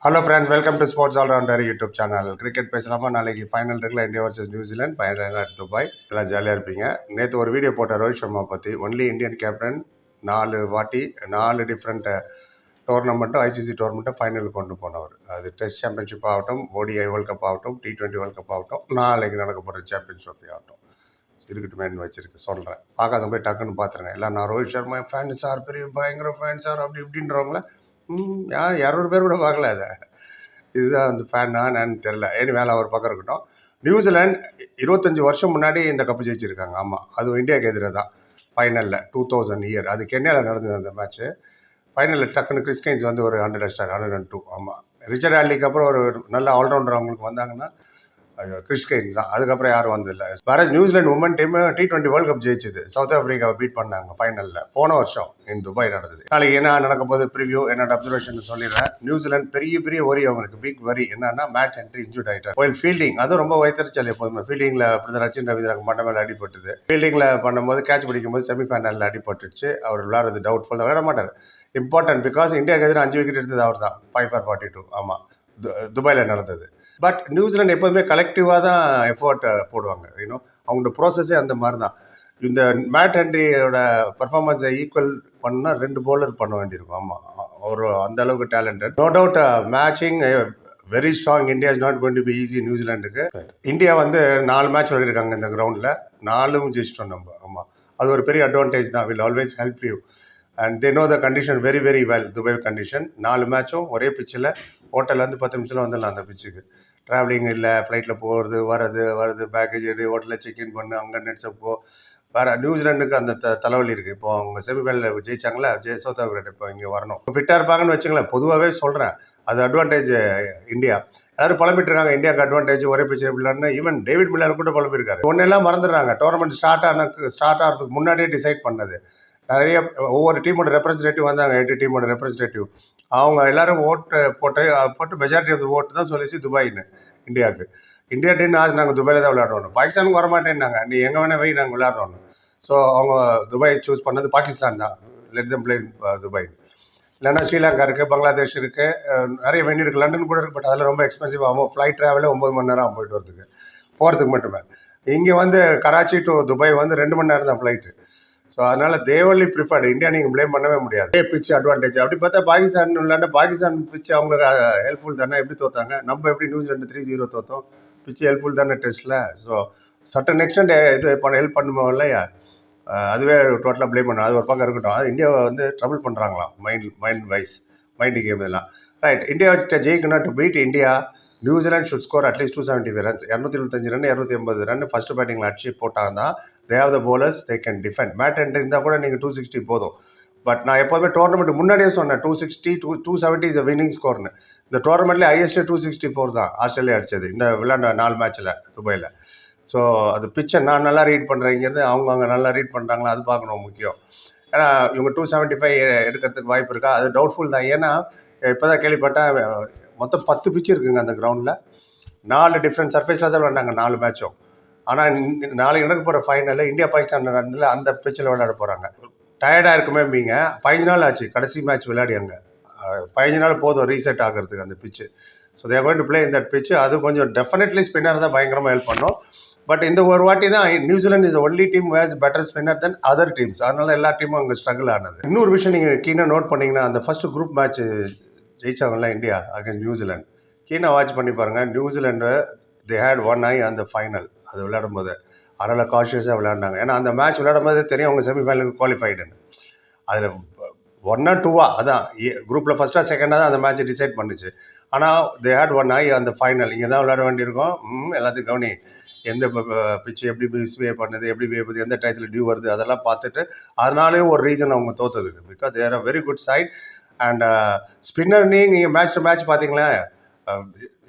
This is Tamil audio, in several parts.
Hello friends, welcome to sports allrounder YouTube channel. Cricket பேசலாமா? நாளைக்கு ஃபைனல் இருக்குல்ல, India versus New Zealand. Final Dubai. எல்லாம் ஜாலியாக இருப்பீங்க. நேற்று ஒரு வீடியோ போட்ட ரோஹித் சர்மா பற்றி. ஒன்லி இந்தியன் கேப்டன் 4 வாட்டி 4 டிஃப்ரெண்ட் டோர்னமெண்ட்டும் ஐசிசி டோர்னமெண்ட்டும் ஃபைனலுக்கு கொண்டு போனவர். அது டெஸ்ட் சாம்பியன்ஷிப் ஆகட்டும், ஓடிஐ வேர்ல்ட் கப் ஆகட்டும், T20 வேர்ல்ட் கப் ஆகட்டும், நாளைக்கு நடக்க போகிற சாம்பியன்ஸ் ட்ரோஃபி ஆகட்டும். இருக்கட்டுமேனு வச்சிருக்கு சொல்கிறேன். பார்க்காத போய் டக்குன்னு பார்த்துருங்க. இல்லை நான் ரோஹித் சர்மா ஃபேன் சார், பெரிய பயங்கர ஃபேன் சார் அப்படி இப்படின்றவங்கள 200 பேர் கூட பார்க்கல. அதை இதுதான் அந்த ஃபேன் நான் தெரில. ஏன்னு வேலை ஒரு பக்கம் இருக்கட்டும். நியூசிலாந்து 25 வருஷம் முன்னாடி இந்த கப்பு ஜெயிச்சிருக்காங்க. ஆமாம், அதுவும் இந்தியாவுக்கு எதிராக தான் ஃபைனலில் 2000 இயர். அது கென்யாவில் நடந்தது அந்த மேட்ச்சு. ஃபைனலில் டக்குன்னு கிறிஸ்கைன்ஸ் வந்து ஒரு 100 ஸ்டார் 102. ஆமாம், ரிச்சர்ட் ஆட்லிக்கு அப்புறம் ஒரு நல்ல ஆல்ரவுண்டர் அவங்களுக்கு வந்தாங்கன்னா கிறிஸ்கைன்ஸ் தான். அதுக்கப்புறம் யாரும் வந்ததில்லை. வேற New Zealand women team T20 world cup ஜெயிச்சது. சவுத் ஆப்பிரிக்காவை பீட் பண்ணாங்க ஃபைனலில் போன வருஷம் இன் துபாய் நடந்தது. நாளைக்கு என்ன நடக்க போது ப்ரிவியூ என்னோட அப்சர்வேஷன் சொல்லிடுறேன். நியூசிலாந்து பெரிய வரி அவங்களுக்கு, பிக் வரி என்னன்னா மேட் ஹென்ரி இன்ஜூர்ட் ஆகிட்டார். கோயில் ஃபீல்டிங் அது ரொம்ப வைத்தறிச்சல். எப்போதுமே ஃபீல்டிங்கில் அப்படி ரச்சின் ரவீந்திரனுக்கு மண்டை மேலே அடிபட்டுது. ஃபீல்டிங்கில் பண்ணும்போது கேட்ச் பிடிக்கும்போது செமிஃபைனலில் அடிபட்டுச்சு. அவர் விளையாடுறது டவுட்ஃபுல் தான், விளையாட மாட்டார். இம்பார்ட்டன்ட் பிகாஸ் இந்தியாவுக்கு எதிராக 5 விக்கெட் எடுத்தது அவர் தான். 5/42. ஆமாம், துபாயில் நடந்தது. பட் நியூசிலாந்து எப்போதுமே கலெக்டிவாக தான் எஃபோர்ட் போடுவாங்க. அவங்களோட ப்ராசஸே அந்த மாதிரி தான். இந்த மேட் ஹென்ரியோட பர்ஃபார்மன்ஸை ஈக்குவல் பண்ணால் 2 bowler பண்ண வேண்டியிருக்கும். ஆமாம், ஒரு அந்த அளவுக்கு talented. No doubt matching very strong. India is not going to be easy நியூசிலாண்டுக்கு. இந்தியா வந்து 4 மேட்ச் விளையாடிருக்காங்க இந்த கிரவுண்டில், 4ம் ஜெயிச்சிட்டோம் நம்ம. ஆமாம், அது ஒரு பெரிய அட்வான்டேஜ் தான். Will always help you and they know the condition very well. Dubai condition 4 மேட்சும் ஒரே பிச்சில். ஹோட்டல்லேருந்து 10 நிமிஷத்தில் வந்துடலாம் அந்த பிச்சுக்கு. ட்ராவலிங் இல்லை, ஃப்ளைட்டில் போகிறது வரது பேக்கேஜ் எடு, ஹோட்டலில் செக்இன் பண்ணு, அங்கே நெட்ஸை போ. வேறு நியூசிலாண்டுக்கு அந்த தலைவலி இருக்குது. இப்போ அவங்க செமிஃபைனலில் ஜெயிச்சாங்களா, சவுத் ஆஃப்ரிக்கா இப்போ இங்கே வரணும். ஃபிட்டாக இருப்பாங்கன்னு வச்சுங்களேன். பொதுவாகவே சொல்கிறேன், அது அட்வான்டேஜ் இந்தியா. எல்லாரும் புலம்பிட்டு இருக்காங்க இந்தியாவுக்கு அட்வான்டேஜ் ஒரே பிச்சு எப்படிலான்னு. ஈவன் டேவிட் மில்லர் கூட புலம்பிருக்காரு. ஒன்னெல்லாம் மறந்துடுறாங்க. டோர்னமெண்ட் ஸ்டார்ட் ஆகிறதுக்கு முன்னாடியே டிசைட் பண்ணது. நிறைய ஒவ்வொரு டீமோட ரெப்ரஸன்டேட்டிவ் வந்தாங்க. 8 டீமோட ரெப்ரஸன்டேட்டிவ். அவங்க எல்லாரும் ஓட்டு போட்டு மெஜாரிட்டி ஆஃப் ஓட்டு தான் சொல்லிச்சு துபாயின்னு இந்தியாவுக்கு. இந்தியா டீம் நாங்கள் துபாயில் தான் விளையாடுறோம். பாகிஸ்தானுக்கு வரமாட்டேன்னாங்க. நீ எங்கே வேணா போய் நாங்கள் விளையாடுறோம். ஸோ அவங்க துபாய் சூஸ் பண்ணது பாகிஸ்தான் தான். Let them play Dubai. இல்லைன்னா ஸ்ரீலங்கா இருக்குது, பங்களாதேஷ் இருக்குது, நிறைய வெண்ணி இருக்குது, லண்டன் கூட இருக்குது. பட் அதில் ரொம்ப எக்ஸ்பென்சிவ் ஆகும். ஃப்ளைட் ட்ராவலே 9 மணி நேரம் போயிட்டு வரதுக்கு, போகிறதுக்கு மட்டுமே. இங்கே வந்து கராச்சி டு துபாய் வந்து 2 மணி நேரம் தான் ஃப்ளைட்டு. ஸோ அதனால் தேவலி ப்ரிஃபர்டு. இந்தியா நீங்கள் ப்ளேம் பண்ணவே முடியாது. பிச்சு அட்வான்டேஜ். அப்படி பார்த்தா பாகிஸ்தான் விளையாண்ட பாகிஸ்தான் பிச்சு அவங்களுக்கு ஹெல்ப்ஃபுல் தானே. எப்படி தோத்தாங்க? நம்ம எப்படி நியூசிலாண்டு 3-0 தோத்தோம்? பிச்சு ஹெல்ப்ஃபுல் தானே டெஸ்ட்டில். ஸோ சட்டன் எக்ஸ்டென்ட் இது ஹெல்ப் பண்ணுவோம் இல்லையா? அதுவே டோட்டலாக ப்ளேம் பண்ணணும். அது ஒரு பக்கம் இருக்கட்டும். அது இந்தியாவை வந்து ட்ரபிள் பண்ணுறாங்களாம் மைண்டு கேம் இதெல்லாம். ரைட், இந்தியா வச்சுட்ட ஜெயிக்கணும். To beat India, New Zealand should score at least 275 runs. 225 run 280 run first பேட்டிங்கில் அடிச்சு போட்டால் தான் they have the bowlers they can defend. Matt Henry இருந்தால் கூட நீங்கள் 260 போதும். பட் நான் எப்போதுமே டோர்னமெண்ட் முன்னாடியே சொன்னேன் 260 270 இஸ் வின்னிங் ஸ்கோர்னு. இந்த டோர்னமெண்ட்லேயே ஹையஸ்ட் 264 தான் ஆஸ்திரேலியா அடிச்சது இந்த விளையாண்ட 4 மேட்ச்சில் துபாயில். ஸோ அது பிச்சை நான் நல்லா ரீட் பண்ணுறேங்கிறது அவங்க அங்கே நல்லா ரீட் பண்ணுறாங்களா அது பார்க்கணும் முக்கியம். ஏன்னா இவங்க 275 எடுக்கிறதுக்கு வாய்ப்பு இருக்கா? அது டவுட்ஃபுல் தான். ஏன்னா இப்போ தான் கேள்விப்பட்டேன் மொத்தம் 10 பிச்சு இருக்குங்க அந்த கிரவுண்டில். 4 டிஃப்ரெண்ட் சர்ஃபேஸில் தான் விளையாண்டாங்க 4 மேட்சும். ஆனால் நாளைக்கு நடக்க போகிற ஃபைனலில் இந்தியா பாகிஸ்தான் நடந்ததில் அந்த பிச்சில் விளையாட போகிறாங்க. டயர்டாக இருக்குமே. 15 நாள் ஆச்சு கடைசி மேட்ச் விளையாடி. அங்கே 15 நாள் போதும் ரீசெட் ஆகிறதுக்கு அந்த பிச்சு. So they are going to play in that பிச்சு. அது கொஞ்சம் டெஃபினெட்லி ஸ்பின்னர் தான் பயங்கரமாக ஹெல்ப் பண்ணும். பட் இந்த ஒரு வாட்டி தான் New Zealand is only team has better spinner then other teams. அதனால எல்லா டீமும் அங்கே ஸ்ட்ரகிள் ஆனது. இன்னொரு விஷயம் நீங்கள் கீனாக நோட் பண்ணிங்கன்னா, அந்த ஃபர்ஸ்ட் குரூப் மேட்ச் ஜெயிச்சாங்கல்ல இந்தியா அகேன்ஸ்ட் நியூசிலாந்து, கீனாக வாட்ச் பண்ணி பாருங்கள். நியூசிலாண்டு தே ஹேட் 1 eye அந்த ஃபைனல் அது விளையாடும் போது. அதனால் கான்ஷியஸாக விளையாண்டாங்க. ஏன்னா அந்த மேட்ச் விளையாடும் போது தெரியும் அவங்க செமிஃபைனலுக்கு குவாலிஃபைடுன்னு. அதில் 1 or 2 அதான் குரூப்பில் ஃபஸ்ட்டாக செகண்டாக தான் அந்த மேட்ச் டிசைட் பண்ணுச்சு. ஆனால் தே ஹேட் 1 eye அந்த ஃபைனல். இங்கே தான் விளையாட வேண்டியிருக்கும். எல்லாத்துக்கும் கவனி, எந்த பிச்சு எப்படி பிஹேவ் பண்ணுது, எப்படி பிஹேவ் பண்ணுது, எந்த டயத்தில் டியூ வருது, அதெல்லாம் பார்த்துட்டு அதனாலேயும் ஒரு ரீசன் அவங்க தோத்ததுக்கு. Because they're a very good side. And spinner நீங்கள் மேட்ச் டு மேட்ச் பார்த்தீங்களா,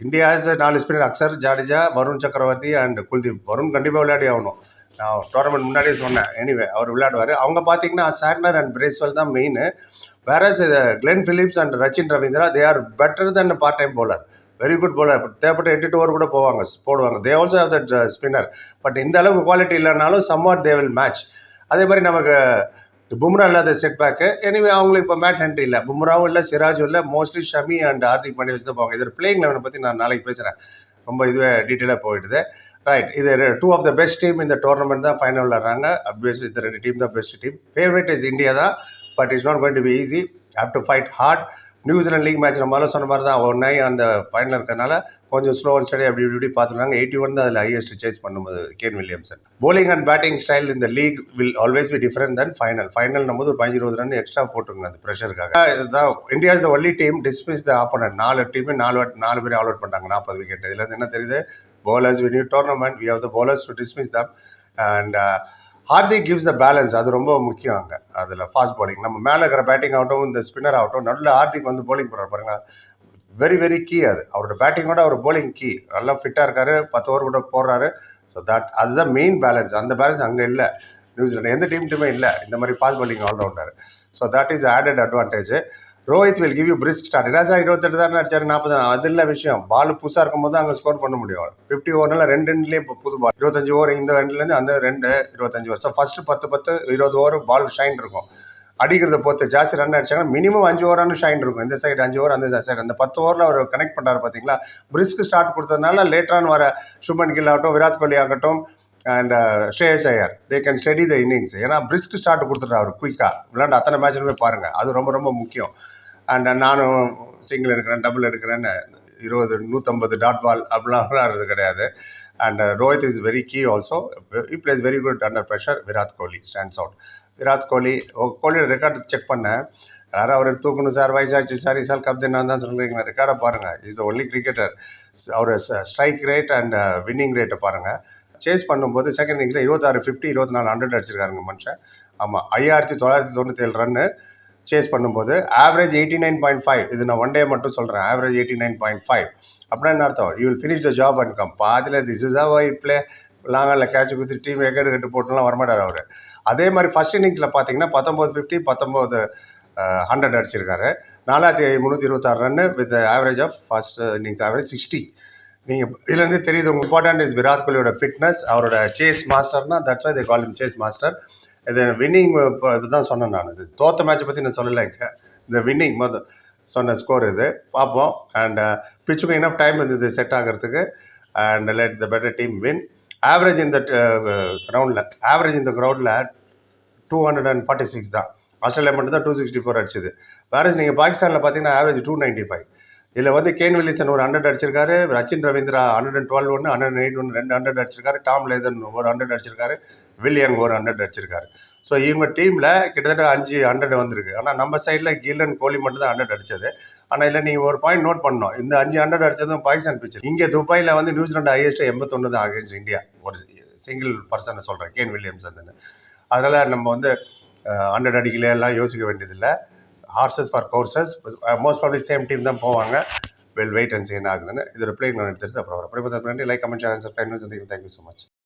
India 4 spinner Axar, Jadeja, Varun Chakravarthy and Kuldeep. Varun கண்டிப்பாக விளையாடி ஆகணும். நான் டோர்னமெண்ட் முன்னாடியே சொன்னேன். எனிவே அவர் விளையாடுவார். அவங்க பார்த்தீங்கன்னா சாட்னர் அண்ட் பிரேஸ்வெல் தான் மெயின். வேறஸ் Glenn Phillips and Rachin Ravindra they are better than part time bowler. Very good bowler. தேவைப்பட்ட 8 ஓவர் கூட போடுவாங்க. They also have that spinner. But இந்த அளவுக்கு குவாலிட்டி இல்லைனாலும் சம்வாட் தே வில் மேட்ச். அதே மாதிரி நமக்கு பும்ரா இல்லாத செட் பேக்கு. எனிவே அவங்களுக்கு இப்போ மேட் ஹென்ரி இல்லை, பும்ராவும் இல்லை, சிராஜும் இல்லை, மோஸ்ட்லி ஷமி அண்ட் ஹார்திக் பாண்டியா வச்சு தான் போவாங்க. இதில் பிளேயிங் லெவனை பற்றி நான் நாளைக்கு பேசுகிறேன், ரொம்ப இதுவே டீட்டெயிலாக போயிடுது. ரைட், இது 2 ஆஃப் த பெஸ்ட் டீம் இந்த டோர்னமெண்ட் தான் ஃபைனல் விளாட்றாங்க. அப்வியஸ்லி இந்த 2 டீம் தான் best team. Favourite is India தான், but it's not going to be easy. Have to fight hard. New Zealand league match நம்மளால சொன்ன மாதிரி தான் ஒன் அந்த ஃபைனல் இருக்கிறதுனால கொஞ்சம் ஸ்லோ அண்ட் ஸ்டடி அப்படி இப்படி பார்த்துருக்காங்க. 81 தான் அதில் ஹையஸ்ட் சேஸ் பண்ணும்போது Kane Williamson. Bowling and batting style இந்த league will always be different than final நம்ம ஒரு 15-20 ரன் எக்ஸ்ட்ரா போட்டுருங்க அந்த ப்ரெஷருக்காக. இதுதான் India is the only team dismiss the opponent. 4 டீமே 4 பேர் ஆல் அவுட் பண்ணிட்டாங்க 40 விக்கெட். இதுல இருந்து என்ன தெரியுது, bowlers when you tournament we have the bowlers to dismiss them and Hardik gives the balance. அது ரொம்ப முக்கியம் அங்கே. அதில் ஃபாஸ்ட் பாலிங் நம்ம மேலே இருக்கிற பேட்டிங் ஆகட்டும், இந்த ஸ்பின்னர் ஆகட்டும், நல்ல ஹார்திக் வந்து போலிங் பண்ணுறாரு பாருங்க, வெரி வெரி கீ. அது அவரோட பேட்டிங்கோட அவர் போலிங் கீ. நல்லா ஃபிட்டாக இருக்காரு, 10 ஓவர் கூட போடுறாரு. ஸோ அதுதான் மெயின் பேலன்ஸ். அந்த பேலன்ஸ் அங்கே இல்லை நியூசிலாந்து எந்த டீம்ட்டுமே இல்லை இந்த மாதிரி fast bowling allrounder. So that is added advantage. Rohit will give you brisk start. Raja 28 தான் அடிச்சாரு, 40 தான். அது இல்லை விஷயம். பால் புதுசாக இருக்கும் போது அங்கே ஸ்கோர் பண்ண முடியும். 50 ஓவர்னால 2 ரெண்டுலேயே இப்போ புது பால் 25 ஓவர், இந்த ரெண்டுலேருந்து அந்த 2 25 ஓவர். ஸோ ஃபர்ஸ்ட் 10 20 ஓவர் பால் ஷைன் இருக்கும். அடிக்கிறத பொறுத்து ஜாஸ்தி ரன் அடிச்சாங்கன்னா மினிமம் 5 ஓவரானு ஷைன் இருக்கும். இந்த சைடு 5 ஓவர், அந்த சைடு. அந்த 10 ஓவரில் அவர் கனெக்ட் பண்ணுறாரு பார்த்தீங்களா. பிரிஸ்க் ஸ்டார்ட் கொடுத்ததுனால லேட்டரான வர சுப்மன் கில் ஆகட்டும், விராட் கோலி ஆகட்டும் and Shreyas Iyer they can study the innings. ஏன்னா பிரிஸ்க் ஸ்டார்ட் கொடுத்துட்றாரு அவர் குயிக்காக. விளையாண்டு அத்தனை மேட்ச்லுமே பாருங்கள், அது ரொம்ப ரொம்ப முக்கியம். அண்ட் நானும் சிங்கிள் எடுக்கிறேன், டபுள் எடுக்கிறேன்னு 150 டாட் பால் அப்படிலாம் விளையாடுறது கிடையாது. And Rohit is very key also. He plays very good under pressure. Virat Kohli stands out. Virat கோலியோட ரெக்கார்டு செக் பண்ணேன். யாரும் அவர் தூக்கணும் சார், வயசாச்சு சார், இசால் கப்தே நான் தான் சொல்கிறீங்க. ரெக்கார்டை பாருங்கள், இஸ் த ஒன்லி கிரிக்கெட்டர். அவர் ஸ்ட்ரைக் ரேட் அண்ட் வின்னிங் ரேட்டை பாருங்கள். சேஸ் பண்ணும்போது செகண்ட் இன்னிங்ஸில் 26 50 24 100 அடிச்சிருக்காருங்க மனுஷன். ஆமாம், 5997 ரன்னு சேஸ் பண்ணும்போது. ஆவரேஜ் 89.5. இது நான் ஒன் டே மட்டும் சொல்கிறேன். ஆவரேஜ் 89.5 அப்படின்னா என்ன அர்த்தம்? You will finish the job and come. பாதியில் this is a why play லாங்கில் கேட்ச் குத்தி டீம் எக்கெடு கட்டு போட்டுலாம் வரமாட்டார் அவர். அதே மாதிரி ஃபர்ஸ்ட் இன்னிங்ஸில் பார்த்தீங்கன்னா 1950 100 அடிச்சிருக்காரு. 4326 run with average of first innings average 60. நீங்கள் இதுலேருந்து தெரியுது உங்களுக்கு இம்பார்ட்டன்ட் இஸ் விராட் கோலியோட ஃபிட்னஸ், அவரோட சேஸ் மாஸ்டர்னா that's why they call him chase master. இது வின்னிங் இதுதான் சொன்னேன் நான். இது தோற்ற மேட்சை பற்றி நான் சொல்லலை. இந்த வின்னிங் சொன்ன ஸ்கோர் இது பார்ப்போம். அண்ட் பிச்சுக்கு இனஃப் டைம் இருந்தது செட் ஆகிறதுக்கு. And let the better team win. Average இந்த கிரவுண்டில் 246 தான். ஆஸ்திரேலியா மட்டும் தான் 264 அடிச்சது. வேற நீங்கள் பாகிஸ்தானில் பார்த்தீங்கன்னா ஆவரேஜ் 295. இதில் வந்து கேன் வில்லியம்சன் ஒரு 100 அடிச்சிருக்காரு, ரச்சின் ரவீந்திரா 112 ஒன்று, 108 ஒன்று, 2 100 அடிச்சிருக்காரு, டாம் லேதன் ஒரு 100 அடிச்சிருக்காரு, வில்லியங் ஒரு 100 அடிச்சிருக்காரு. ஸோ இவங்க டீமில் கிட்டத்தட்ட 5 100 வந்திருக்கு. ஆனால் நம்ம சைடில் கில்லன் கோலி மட்டும் தான் 100 அடிச்சது. ஆனால் இல்லை நீங்கள் ஒரு பாயிண்ட் நோட் பண்ணணும், இந்த 5 100 அடிச்சதும் பாகிஸ்தான் பிச்சு. இங்கே துபாயில் வந்து நியூசிலாந்து ஹையஸ்ட் 81 தான் அகேன்ஸ்ட் இந்தியா. ஒரு சிங்கிள் பர்சனை சொல்கிறேன், கேன் வில்லியம்சன். அதனால் நம்ம வந்து 100 அடிக்கல எல்லாம் யோசிக்க வேண்டியதில்லை. Horses for courses most probably same team தான் போவாங்க. வெல் வெயிட் அண்ட் சீன் ஆகுதுன்னு இது ரிப்ளை நான் எடுத்துட்டு அப்புறம் like comment channel subscribe. Thank you so much.